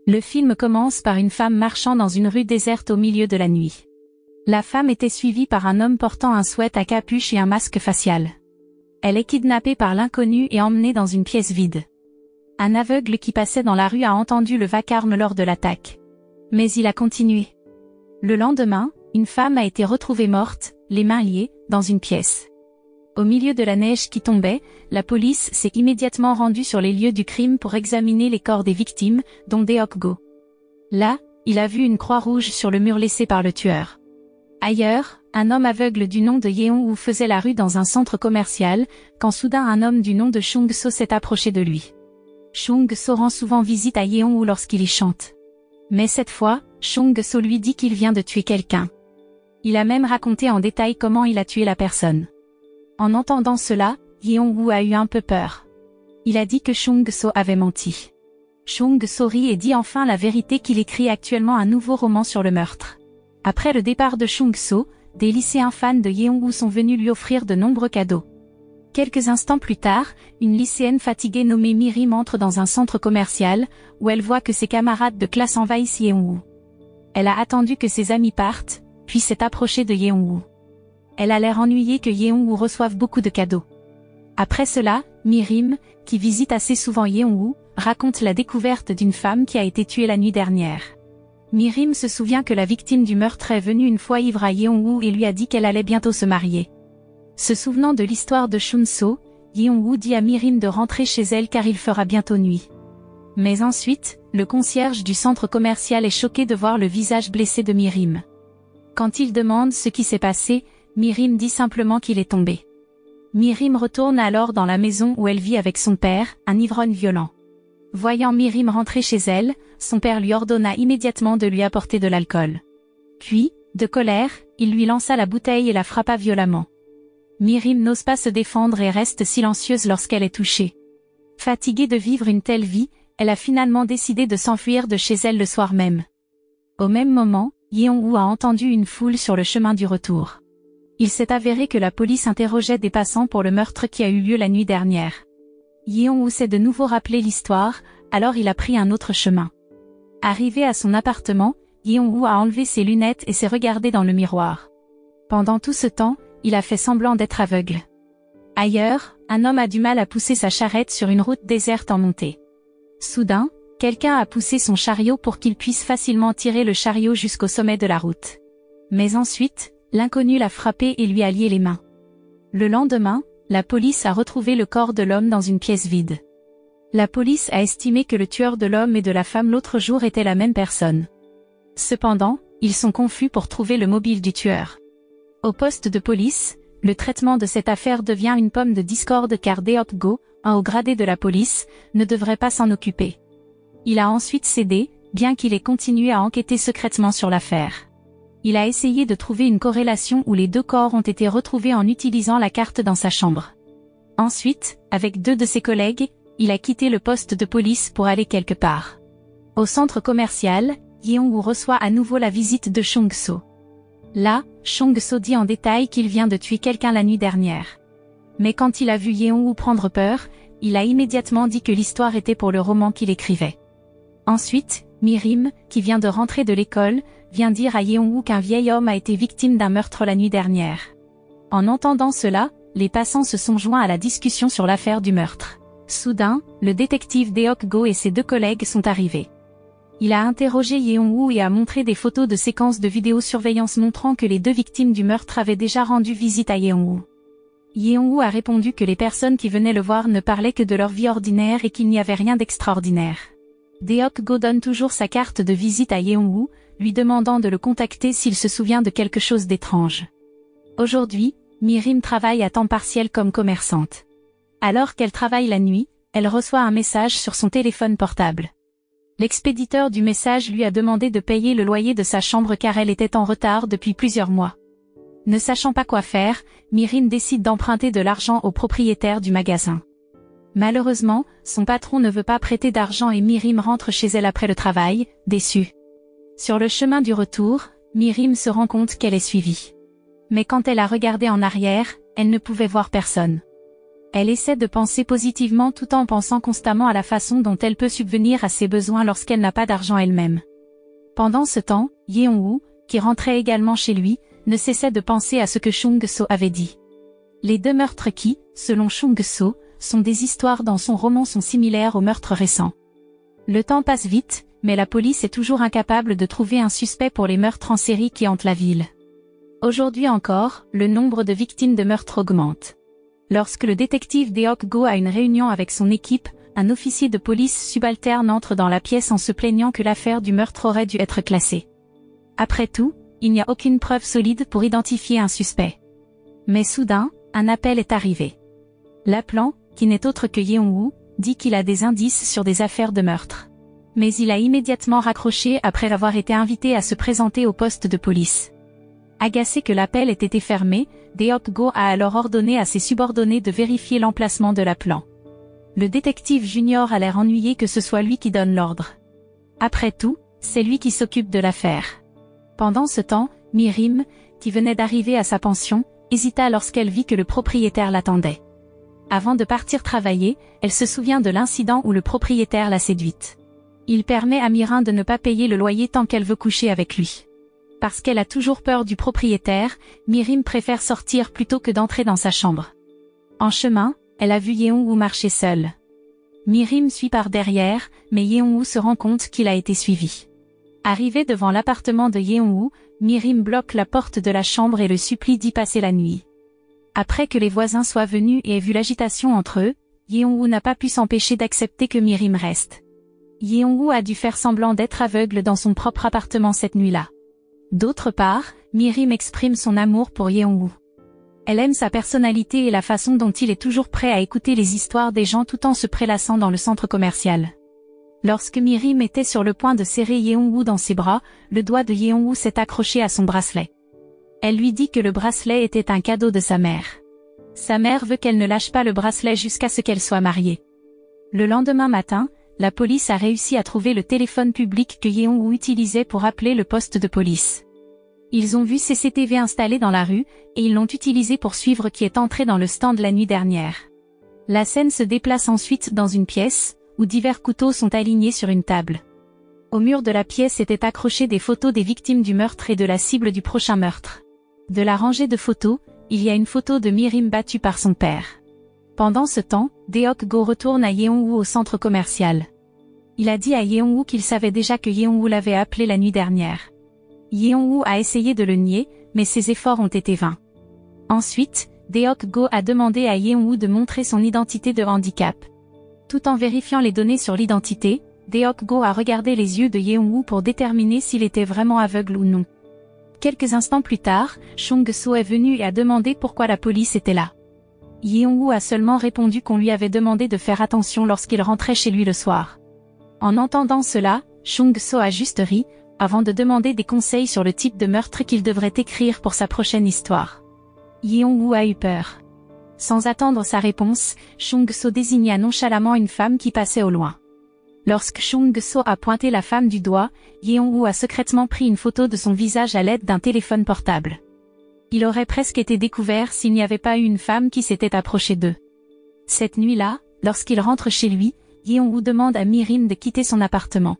Le film commence par une femme marchant dans une rue déserte au milieu de la nuit. La femme était suivie par un homme portant un sweat à capuche et un masque facial. Elle est kidnappée par l'inconnu et emmenée dans une pièce vide. Un aveugle qui passait dans la rue a entendu le vacarme lors de l'attaque. Mais il a continué. Le lendemain, une femme a été retrouvée morte, les mains liées, dans une pièce. Au milieu de la neige qui tombait, la police s'est immédiatement rendue sur les lieux du crime pour examiner les corps des victimes, dont Deok Go. Là, il a vu une croix rouge sur le mur laissé par le tueur. Ailleurs, un homme aveugle du nom de Yeon-woo faisait la rue dans un centre commercial, quand soudain un homme du nom de Chung-so s'est approché de lui. Chung-so rend souvent visite à Yeon-woo lorsqu'il y chante. Mais cette fois, Chung-so lui dit qu'il vient de tuer quelqu'un. Il a même raconté en détail comment il a tué la personne. En entendant cela, Yeon-woo a eu un peu peur. Il a dit que Chung-so avait menti. Chung-so rit et dit enfin la vérité qu'il écrit actuellement un nouveau roman sur le meurtre. Après le départ de Chung-so, des lycéens fans de Yeon-woo sont venus lui offrir de nombreux cadeaux. Quelques instants plus tard, une lycéenne fatiguée nommée Mirim entre dans un centre commercial, où elle voit que ses camarades de classe envahissent Yeon-woo. Elle a attendu que ses amis partent, puis s'est approchée de Yeon-woo. Elle a l'air ennuyée que Yeon-woo reçoive beaucoup de cadeaux. Après cela, Mirim, qui visite assez souvent Yeon-woo, raconte la découverte d'une femme qui a été tuée la nuit dernière. Mirim se souvient que la victime du meurtre est venue une fois ivre à Yeon-woo et lui a dit qu'elle allait bientôt se marier. Se souvenant de l'histoire de Chun-so, Yeon-woo dit à Mirim de rentrer chez elle car il fera bientôt nuit. Mais ensuite, le concierge du centre commercial est choqué de voir le visage blessé de Mirim. Quand il demande ce qui s'est passé, Mirim dit simplement qu'il est tombé. Mirim retourne alors dans la maison où elle vit avec son père, un ivrogne violent. Voyant Mirim rentrer chez elle, son père lui ordonna immédiatement de lui apporter de l'alcool. Puis, de colère, il lui lança la bouteille et la frappa violemment. Mirim n'ose pas se défendre et reste silencieuse lorsqu'elle est touchée. Fatiguée de vivre une telle vie, elle a finalement décidé de s'enfuir de chez elle le soir même. Au même moment, Yeon-woo a entendu une foule sur le chemin du retour. Il s'est avéré que la police interrogeait des passants pour le meurtre qui a eu lieu la nuit dernière. Yeon-woo s'est de nouveau rappelé l'histoire, alors il a pris un autre chemin. Arrivé à son appartement, Yeon-woo a enlevé ses lunettes et s'est regardé dans le miroir. Pendant tout ce temps, il a fait semblant d'être aveugle. Ailleurs, un homme a du mal à pousser sa charrette sur une route déserte en montée. Soudain, quelqu'un a poussé son chariot pour qu'il puisse facilement tirer le chariot jusqu'au sommet de la route. Mais ensuite, l'inconnu l'a frappé et lui a lié les mains. Le lendemain, la police a retrouvé le corps de l'homme dans une pièce vide. La police a estimé que le tueur de l'homme et de la femme l'autre jour était la même personne. Cependant, ils sont confus pour trouver le mobile du tueur. Au poste de police, le traitement de cette affaire devient une pomme de discorde car Deok Go, un haut gradé de la police, ne devrait pas s'en occuper. Il a ensuite cédé, bien qu'il ait continué à enquêter secrètement sur l'affaire. Il a essayé de trouver une corrélation où les deux corps ont été retrouvés en utilisant la carte dans sa chambre. Ensuite, avec 2 de ses collègues, il a quitté le poste de police pour aller quelque part. Au centre commercial, Yeon-woo reçoit à nouveau la visite de Chung-so. Là, Chung-so dit en détail qu'il vient de tuer quelqu'un la nuit dernière. Mais quand il a vu Yeon-woo prendre peur, il a immédiatement dit que l'histoire était pour le roman qu'il écrivait. Ensuite, Mirim, qui vient de rentrer de l'école, vient dire à Yeon-woo qu'un vieil homme a été victime d'un meurtre la nuit dernière. En entendant cela, les passants se sont joints à la discussion sur l'affaire du meurtre. Soudain, le détective Deok Go et ses 2 collègues sont arrivés. Il a interrogé Yeon-woo et a montré des photos de séquences de vidéosurveillance montrant que les 2 victimes du meurtre avaient déjà rendu visite à Yeon-woo. Yeon-woo a répondu que les personnes qui venaient le voir ne parlaient que de leur vie ordinaire et qu'il n'y avait rien d'extraordinaire. Deok Go donne toujours sa carte de visite à Yeon-woo, lui demandant de le contacter s'il se souvient de quelque chose d'étrange. Aujourd'hui, Mirim travaille à temps partiel comme commerçante. Alors qu'elle travaille la nuit, elle reçoit un message sur son téléphone portable. L'expéditeur du message lui a demandé de payer le loyer de sa chambre car elle était en retard depuis plusieurs mois. Ne sachant pas quoi faire, Mirim décide d'emprunter de l'argent au propriétaire du magasin. Malheureusement, son patron ne veut pas prêter d'argent et Mirim rentre chez elle après le travail, déçue. Sur le chemin du retour, Mirim se rend compte qu'elle est suivie. Mais quand elle a regardé en arrière, elle ne pouvait voir personne. Elle essaie de penser positivement tout en pensant constamment à la façon dont elle peut subvenir à ses besoins lorsqu'elle n'a pas d'argent elle-même. Pendant ce temps, Yeon-woo, qui rentrait également chez lui, ne cessait de penser à ce que Chung-so avait dit. Les deux meurtres qui, selon Chung-so, sont des histoires dans son roman sont similaires aux meurtres récents. Le temps passe vite, mais la police est toujours incapable de trouver un suspect pour les meurtres en série qui hantent la ville. Aujourd'hui encore, le nombre de victimes de meurtres augmente. Lorsque le détective Deok-go a une réunion avec son équipe, un officier de police subalterne entre dans la pièce en se plaignant que l'affaire du meurtre aurait dû être classée. Après tout, il n'y a aucune preuve solide pour identifier un suspect. Mais soudain, un appel est arrivé. L'appelant, qui n'est autre que Yeon-woo, dit qu'il a des indices sur des affaires de meurtre. Mais il a immédiatement raccroché après avoir été invité à se présenter au poste de police. Agacé que l'appel ait été fermé, Deok-go a alors ordonné à ses subordonnés de vérifier l'emplacement de l'appelant. Le détective junior a l'air ennuyé que ce soit lui qui donne l'ordre. Après tout, c'est lui qui s'occupe de l'affaire. Pendant ce temps, Mi-rim, qui venait d'arriver à sa pension, hésita lorsqu'elle vit que le propriétaire l'attendait. Avant de partir travailler, elle se souvient de l'incident où le propriétaire l'a séduite. Il permet à Mi-rim de ne pas payer le loyer tant qu'elle veut coucher avec lui. Parce qu'elle a toujours peur du propriétaire, Mi-rim préfère sortir plutôt que d'entrer dans sa chambre. En chemin, elle a vu Yeon-woo marcher seul. Mi-rim suit par derrière, mais Yeon-woo se rend compte qu'il a été suivi. Arrivé devant l'appartement de Yeon-woo, Mi-rim bloque la porte de la chambre et le supplie d'y passer la nuit. Après que les voisins soient venus et aient vu l'agitation entre eux, Yeon-woo n'a pas pu s'empêcher d'accepter que Mi-rim reste. Yeon-woo a dû faire semblant d'être aveugle dans son propre appartement cette nuit-là. D'autre part, Mi-rim exprime son amour pour Yeon-woo. Elle aime sa personnalité et la façon dont il est toujours prêt à écouter les histoires des gens tout en se prélassant dans le centre commercial. Lorsque Mi-rim était sur le point de serrer Yeon-woo dans ses bras, le doigt de Yeon-woo s'est accroché à son bracelet. Elle lui dit que le bracelet était un cadeau de sa mère. Sa mère veut qu'elle ne lâche pas le bracelet jusqu'à ce qu'elle soit mariée. Le lendemain matin, la police a réussi à trouver le téléphone public que Yeon-woo utilisait pour appeler le poste de police. Ils ont vu CCTV installé dans la rue, et ils l'ont utilisé pour suivre qui est entré dans le stand la nuit dernière. La scène se déplace ensuite dans une pièce, où divers couteaux sont alignés sur une table. Au mur de la pièce étaient accrochées des photos des victimes du meurtre et de la cible du prochain meurtre. De la rangée de photos, il y a une photo de Mi-rim battue par son père. Pendant ce temps, Deok-go retourne à Yeon-woo au centre commercial. Il a dit à Yeon-woo qu'il savait déjà que Yeon-woo l'avait appelé la nuit dernière. Yeon-woo a essayé de le nier, mais ses efforts ont été vains. Ensuite, Deok-go a demandé à Yeon-woo de montrer son identité de handicap. Tout en vérifiant les données sur l'identité, Deok-go a regardé les yeux de Yeon-woo pour déterminer s'il était vraiment aveugle ou non. Quelques instants plus tard, Chung-so est venu et a demandé pourquoi la police était là. Yeon-woo a seulement répondu qu'on lui avait demandé de faire attention lorsqu'il rentrait chez lui le soir. En entendant cela, Chung-so a juste ri, avant de demander des conseils sur le type de meurtre qu'il devrait écrire pour sa prochaine histoire. Yeon-woo a eu peur. Sans attendre sa réponse, Chung-so désigna nonchalamment une femme qui passait au loin. Lorsque Chung-so a pointé la femme du doigt, Yeon-woo a secrètement pris une photo de son visage à l'aide d'un téléphone portable. Il aurait presque été découvert s'il n'y avait pas eu une femme qui s'était approchée d'eux. Cette nuit-là, lorsqu'il rentre chez lui, Yeon-woo demande à Mi-rim de quitter son appartement.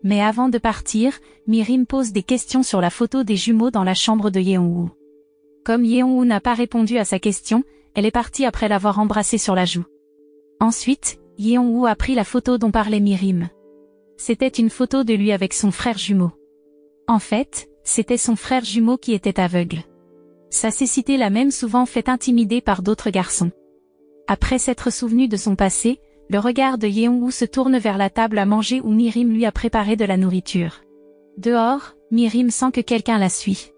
Mais avant de partir, Mi-rim pose des questions sur la photo des jumeaux dans la chambre de Yeon-woo. Comme Yeon-woo n'a pas répondu à sa question, elle est partie après l'avoir embrassé sur la joue. Ensuite, Yeon-woo a pris la photo dont parlait Mi-rim. C'était une photo de lui avec son frère jumeau. En fait, c'était son frère jumeau qui était aveugle. Sa cécité l'a même souvent fait intimider par d'autres garçons. Après s'être souvenu de son passé, le regard de Yeon-woo se tourne vers la table à manger où Mi-rim lui a préparé de la nourriture. Dehors, Mi-rim sent que quelqu'un la suit.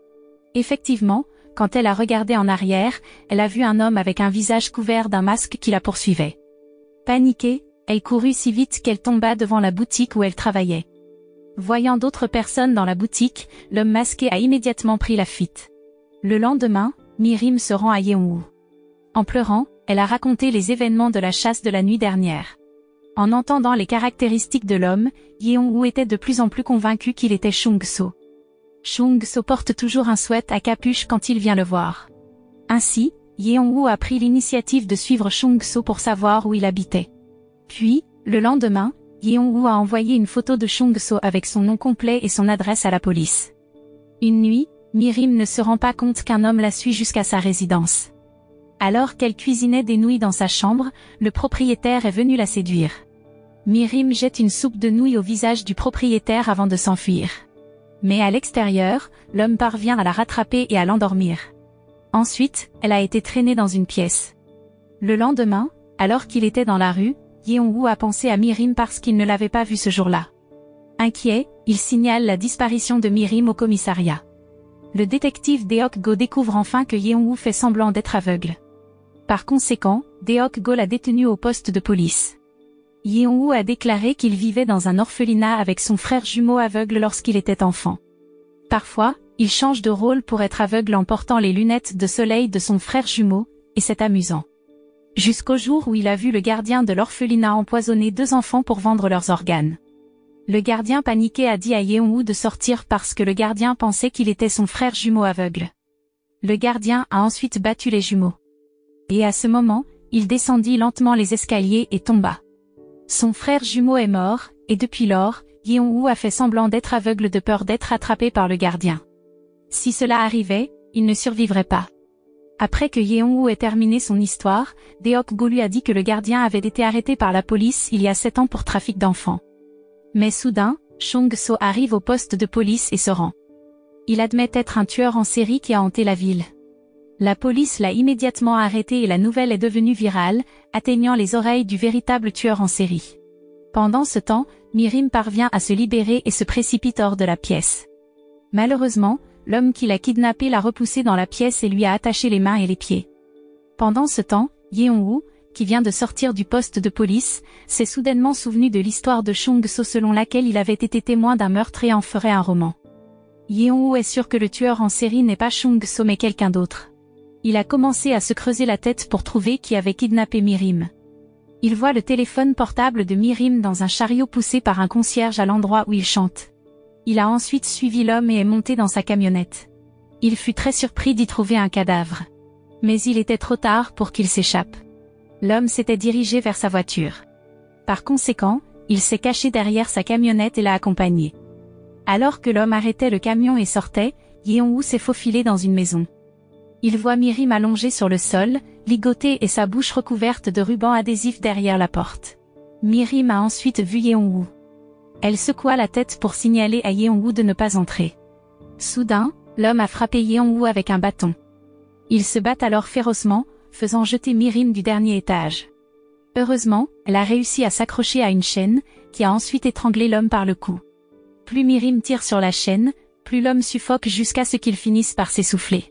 Effectivement, quand elle a regardé en arrière, elle a vu un homme avec un visage couvert d'un masque qui la poursuivait. Paniquée, elle courut si vite qu'elle tomba devant la boutique où elle travaillait. Voyant d'autres personnes dans la boutique, l'homme masqué a immédiatement pris la fuite. Le lendemain, Mi-rim se rend à Yeon-woo. En pleurant, elle a raconté les événements de la chasse de la nuit dernière. En entendant les caractéristiques de l'homme, Yeon-woo était de plus en plus convaincu qu'il était Chung-so. Chung-so porte toujours un sweat à capuche quand il vient le voir. Ainsi, Yeong-woo a pris l'initiative de suivre Chung-so pour savoir où il habitait. Puis, le lendemain, Yeong-woo a envoyé une photo de Chung-so avec son nom complet et son adresse à la police. Une nuit, Mi-rim ne se rend pas compte qu'un homme la suit jusqu'à sa résidence. Alors qu'elle cuisinait des nouilles dans sa chambre, le propriétaire est venu la séduire. Mi-rim jette une soupe de nouilles au visage du propriétaire avant de s'enfuir. Mais à l'extérieur, l'homme parvient à la rattraper et à l'endormir. Ensuite, elle a été traînée dans une pièce. Le lendemain, alors qu'il était dans la rue, Yeong-woo a pensé à Mi-rim parce qu'il ne l'avait pas vue ce jour-là. Inquiet, il signale la disparition de Mi-rim au commissariat. Le détective Deok-go découvre enfin que Yeong-woo fait semblant d'être aveugle. Par conséquent, Deok-go l'a détenu au poste de police. Yeong-woo a déclaré qu'il vivait dans un orphelinat avec son frère jumeau aveugle lorsqu'il était enfant. Parfois, il change de rôle pour être aveugle en portant les lunettes de soleil de son frère jumeau, et c'est amusant. Jusqu'au jour où il a vu le gardien de l'orphelinat empoisonner 2 enfants pour vendre leurs organes. Le gardien paniqué a dit à Yeong-woo de sortir parce que le gardien pensait qu'il était son frère jumeau aveugle. Le gardien a ensuite battu les jumeaux. Et à ce moment, il descendit lentement les escaliers et tomba. Son frère jumeau est mort, et depuis lors, Yeong-woo a fait semblant d'être aveugle de peur d'être attrapé par le gardien. Si cela arrivait, il ne survivrait pas. Après que Yeong-woo ait terminé son histoire, Deok-go lui a dit que le gardien avait été arrêté par la police il y a 7 ans pour trafic d'enfants. Mais soudain, Chung-so arrive au poste de police et se rend. Il admet être un tueur en série qui a hanté la ville. La police l'a immédiatement arrêté et la nouvelle est devenue virale, atteignant les oreilles du véritable tueur en série. Pendant ce temps, Mi-rim parvient à se libérer et se précipite hors de la pièce. Malheureusement, l'homme qui l'a kidnappée l'a repoussée dans la pièce et lui a attaché les mains et les pieds. Pendant ce temps, Yeong-woo, qui vient de sortir du poste de police, s'est soudainement souvenu de l'histoire de Chung-so selon laquelle il avait été témoin d'un meurtre et en ferait un roman. Yeong-woo est sûr que le tueur en série n'est pas Chung-so mais quelqu'un d'autre. Il a commencé à se creuser la tête pour trouver qui avait kidnappé Mi-rim. Il voit le téléphone portable de Mi-rim dans un chariot poussé par un concierge à l'endroit où il chante. Il a ensuite suivi l'homme et est monté dans sa camionnette. Il fut très surpris d'y trouver un cadavre. Mais il était trop tard pour qu'il s'échappe. L'homme s'était dirigé vers sa voiture. Par conséquent, il s'est caché derrière sa camionnette et l'a accompagné. Alors que l'homme arrêtait le camion et sortait, Yeong-woo s'est faufilé dans une maison. Il voit Mi-rim allongée sur le sol, ligotée et sa bouche recouverte de rubans adhésifs derrière la porte. Mi-rim a ensuite vu Yeong-woo. Elle secoua la tête pour signaler à Yeong-woo de ne pas entrer. Soudain, l'homme a frappé Yeong-woo avec un bâton. Ils se battent alors férocement, faisant jeter Mi-rim du dernier étage. Heureusement, elle a réussi à s'accrocher à une chaîne, qui a ensuite étranglé l'homme par le cou. Plus Mi-rim tire sur la chaîne, plus l'homme suffoque jusqu'à ce qu'il finisse par s'essouffler.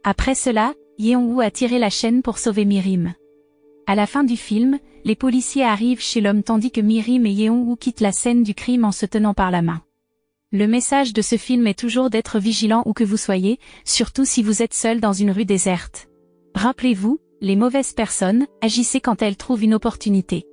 Après cela, Yeong-woo a tiré la chaîne pour sauver Mi-rim. À la fin du film, les policiers arrivent chez l'homme tandis que Mi-rim et Yeong-woo quittent la scène du crime en se tenant par la main. Le message de ce film est toujours d'être vigilant où que vous soyez, surtout si vous êtes seul dans une rue déserte. Rappelez-vous, les mauvaises personnes, agissez quand elles trouvent une opportunité.